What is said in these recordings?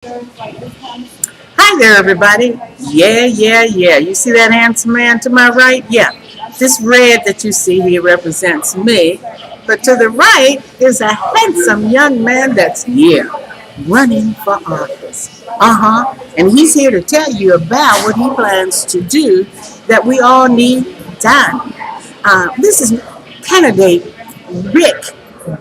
Hi there, everybody. Yeah. You see that handsome man to my right? Yeah. This red that you see here represents me. But to the right is a handsome young man that's here running for office. And he's here to tell you about what he plans to do that we all need done. This is candidate Rick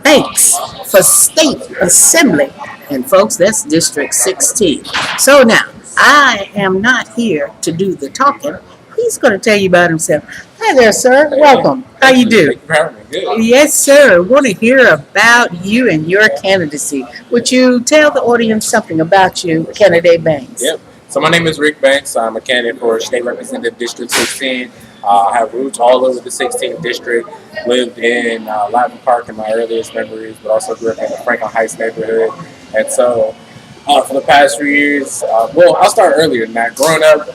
Banks for State Assembly. And folks, that's District 16. So now, I am not here to do the talking. He's going to tell you about himself. Hi there, sir. Welcome. How you do? Thank you for having me. Good. Yes, sir. I want to hear about you and your candidacy. Would you tell the audience something about you, candidate Banks? Yep. So my name is Rick Banks. I'm a candidate for State Representative District 16. I have roots all over the 16th district. Lived in Latin Park in my earliest memories, but also grew up in the Franklin Heights neighborhood. And so for the past few years, I'll start earlier than that. Growing up,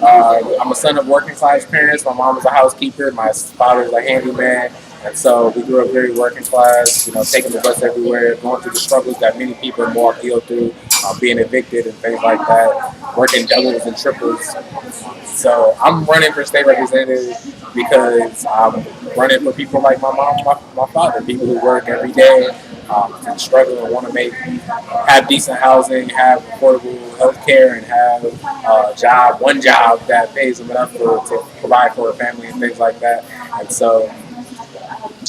I'm a son of working class parents. My mom was a housekeeper. My father was a handyman. And so we grew up very working class, taking the bus everywhere, going through the struggles that many people in Milwaukee go through, being evicted and things like that, working doubles and triples. So I'm running for state representative because I'm running for people like my mom, my father, people who work every day and struggle and want to have decent housing, have affordable health care, and have one job that pays them enough to provide for a family and things like that. And so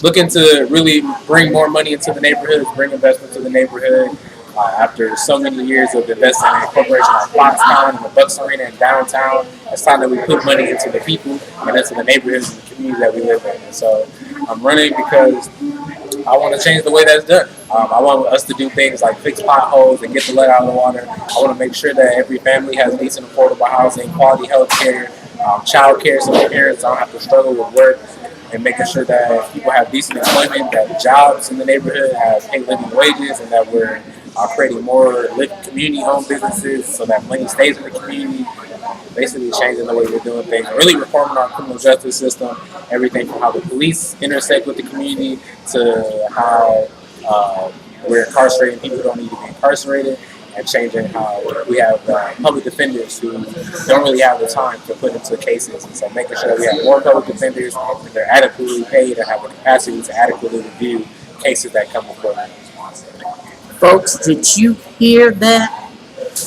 looking to really bring more money into the neighborhood, bring investment to the neighborhood. After so many years of investing in a corporation like Foxconn and the Bucks Arena in downtown, it's time that we put money into the people and into the neighborhoods and the communities that we live in. And so I'm running because I want to change the way that's done. I want us to do things like fix potholes and get the lead out of the water. I want to make sure that every family has decent, affordable housing, quality health care, child care, so the parents don't have to struggle with work, and making sure that people have decent employment, that jobs in the neighborhood have paid living wages, and that we're creating more community-owned businesses so that money stays in the community. Basically changing the way we're doing things, really reforming our criminal justice system, everything from how the police intersect with the community to how we're incarcerating people who don't need to be incarcerated, and changing how we have public defenders who don't really have the time to put into cases. And so making sure that we have more public defenders, that they're adequately paid and have the capacity to adequately review cases that come before them. Folks, did you hear that?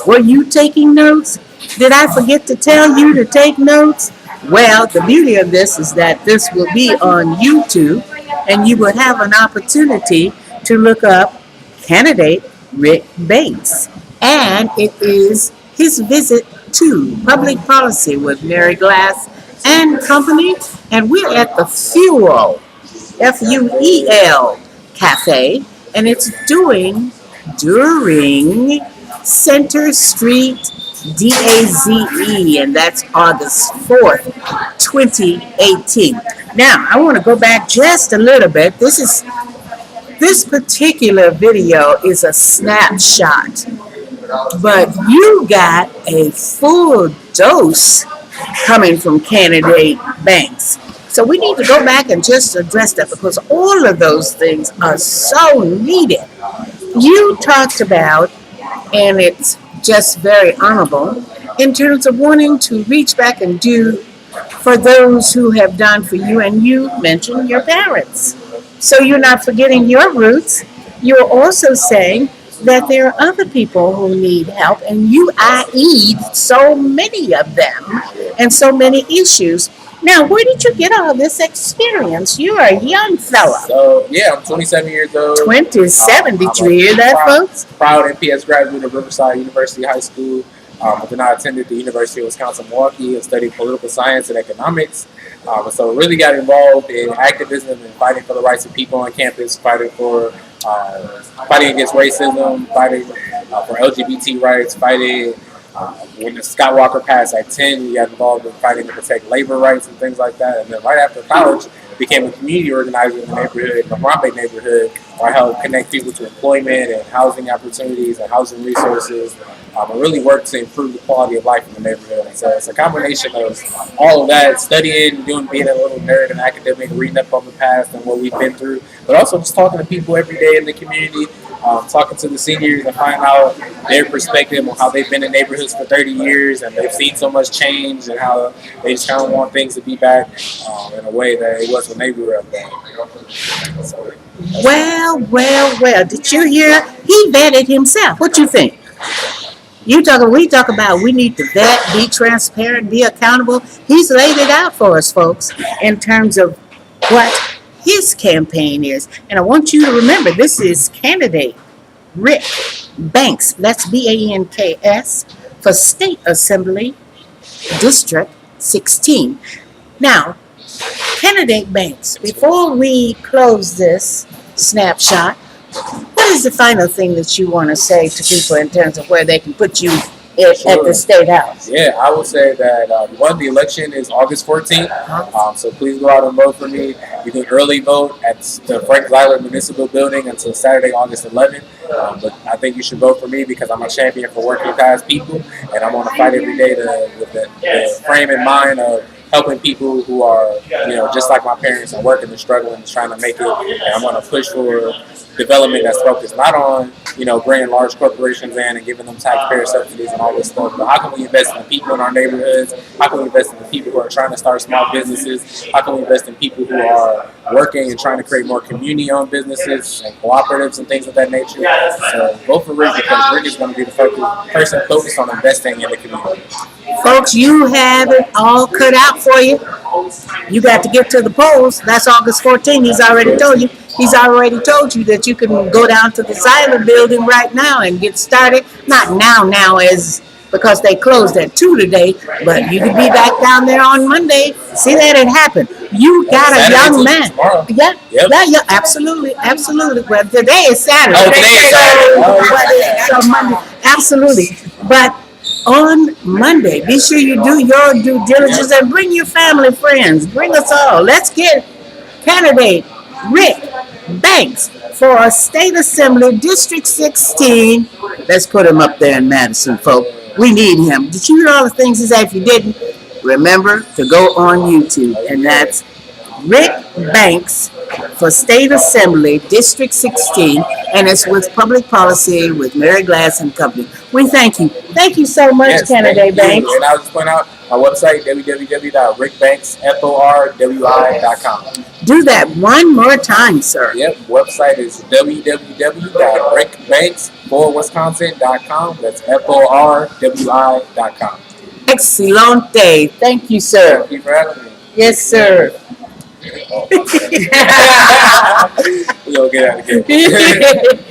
Were you taking notes? Did I forget to tell you to take notes? Well, the beauty of this is that this will be on YouTube, and you will have an opportunity to look up candidate Rick Bates. And it is his visit to public policy with Mary Glass and company. And we're at the Fuel, Fuel Cafe, and it's during Center Street DAZE, and that's August 4th, 2018. Now, I want to go back just a little bit. This particular video is a snapshot, but you got a full dose coming from candidate Banks. So we need to go back and just address that because all of those things are so needed. You talked about, and it's just very honorable, in terms of wanting to reach back and do for those who have done for you, and you mentioned your parents. So you're not forgetting your roots. You're also saying that there are other people who need help, and you IE'd so many of them and so many issues. Now, where did you get all this experience? You're a young fella. So, yeah, I'm 27 years old. 27, did you hear that, folks? Proud NPS graduate of Riverside University High School. Then I attended the University of Wisconsin-Milwaukee and studied political science and economics. So really got involved in activism and fighting for the rights of people on campus, fighting against racism, fighting for LGBT rights, fighting when the Scott Walker passed at 10, we got involved in fighting to protect labor rights and things like that. And then right after college, became a community organizer in the neighborhood, in the Harambe neighborhood, where I helped connect people to employment and housing opportunities and housing resources. And really worked to improve the quality of life in the neighborhood. And so it's a combination of all of that, studying, being a little nerd and academic, reading up on the past and what we've been through, but also just talking to people every day in the community, talking to the seniors and finding out their perspective on how they've been in neighborhoods for 30 years and they've seen so much change and how they just kind of want things to be back in a way that it was when they grew up. So, Well. Did you hear? He vetted himself. What you think? We talk about we need to vet, be transparent, be accountable. He's laid it out for us, folks, in terms of what his campaign is. And I want you to remember this is candidate Rick Banks. That's Banks for State Assembly District 16. Now, candidate Banks, before we close this snapshot, what is the final thing that you want to say to people in terms of where they can put you at the State House? Yeah, I would say that the election is August 14th, so please go out and vote for me. You can early vote at the Frank Zeiler Municipal Building until Saturday, August 11th. But I think you should vote for me because I'm a champion for working class people, and I'm going to fight every day with the frame in mind of helping people who are, just like my parents and working and struggling and trying to make it. And I'm going to push for development that's focused not on, bringing large corporations in and giving them taxpayer subsidies and all this stuff, but how can we invest in the people in our neighborhoods? How can we invest in the people who are trying to start small businesses? How can we invest in people who are working and trying to create more community-owned businesses and cooperatives and things of that nature? So vote for Rick because Rick is going to be the person focused on investing in the community. Folks, you have it all cut out for you. You got to get to the polls. That's August 14th. He's already told you. He's already told you that you can go down to the Zeiler building right now and get started. Not now as because they closed at 2 today, but you can be back down there on Monday. See that it happened. You got a young man. Yeah, absolutely. Well, today is Saturday. So Monday, absolutely. But on Monday, be sure you do your due diligence and bring your family, friends. Bring us all. Let's get candidate Rick Banks for a State Assembly District 16. Let's put him up there in Madison, folks. We need him. Did you hear all the things he said? If you didn't, remember to go on YouTube, and that's Rick Banks for State Assembly District 16, and it's with Public Policy with Mary Glass and Company. We thank you. Thank you so much, candidate Banks. And I'll just point out my website, www.rickbanksfoi.com. Do that one more time, sir. Yep, website is www.rickbanks4wisconsin.com. That's FORWI.com. Excelente. Thank you, sir. Thank you for having me. Yes, sir. We're going to get out of here.